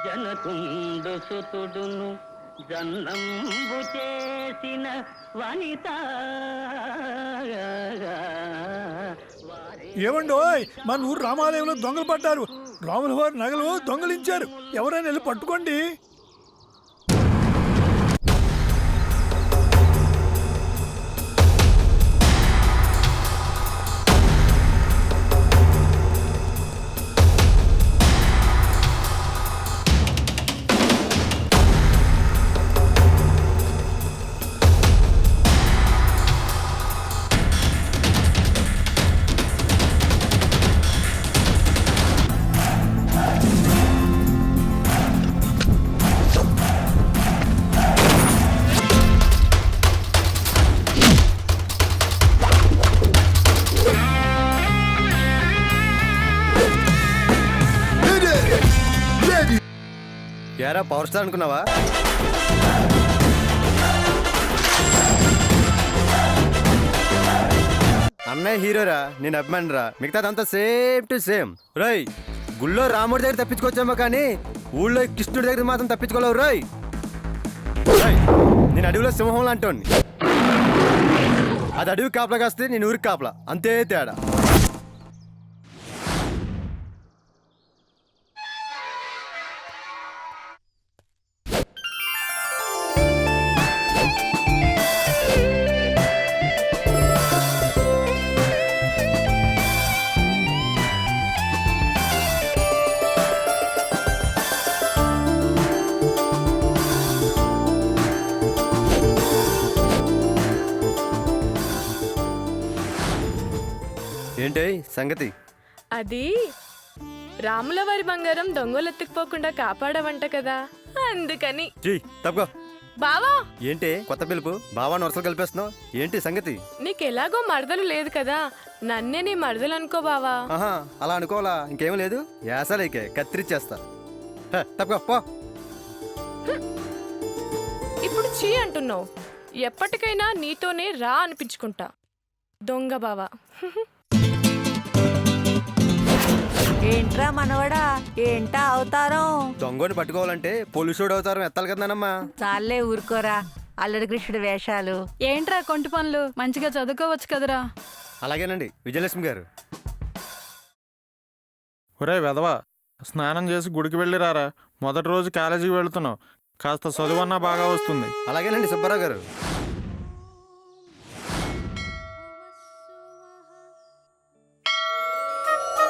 జనకుండు సుతుడును జన్నంబు చేసిన వనిత. ఏమండోయ్, మన ఊరు రామాలయంలో దొంగలు పడ్డారు. రాముల వారి నగలు దొంగలించారు. ఎవరైనా వెళ్ళి పట్టుకోండి. యారా పవర్ స్టార్ అనుకున్నావా? అన్నయ్య హీరోరా, నేను అభిమానిరా. మిగతాదంతా సేమ్ టు సేమ్. రై, గుళ్ళో రాముడి దగ్గర తప్పించుకోవచ్చామో కానీ ఊళ్ళో కృష్ణుడి దగ్గర మాత్రం తప్పించుకోలేవు. రై, నేను అడవిలో సింహం లాంటోని. అది అడవి కాపలా కాస్తే నేను ఊరికి కాపలా, అంతే తేడా. ఏంటి సంగతి? అది రాముల వారి బంగారం దొంగలు ఎత్తుకుపోకుండా కాపాడవంట కదా, అందుకని. తప్పుకో బావా. ఏంటి కొత్త పిలుపు? బావా వరుసలు కలిపేస్తున్నావు ఏంటి సంగతి? నీకెలాగో మరదలు లేదు కదా, నన్నే నీ మరదలు అనుకో బావా. ఆహా, అలా అనుకోవాలా? ఇంకేం లేదు, యాసలేకే కత్తిరిచ్చేస్తా. తప్పుకో పో. ఇప్పుడు చీ అంటున్నావు, ఎప్పటికైనా నీతోనే రా అనిపించుకుంటా దొంగ బావా. ఏంట్రా మనవడా, ఏంటా అవతారం? దొంగని పట్టుకోవాలంటే పోలీసుడు అవతారం ఎత్తాలి కదనమ్మా. చాలే ఊరుకోరా, అల్లరి కృష్ణుడి వేషాలు. ఏంట్రా కొంటి పనులు, మంచిగా చదువుకోవచ్చు కదరా. అలాగేనండి విజయలక్ష్మి గారు. ఒరే వెధవా, స్నానం చేసి గుడికి వెళ్ళిరారా. మొదటి రోజు కాలేజీకి వెళుతున్నావు, కాస్త చదువన్నా బాగా వస్తుంది. అలాగేనండి సుబ్బారావు గారు.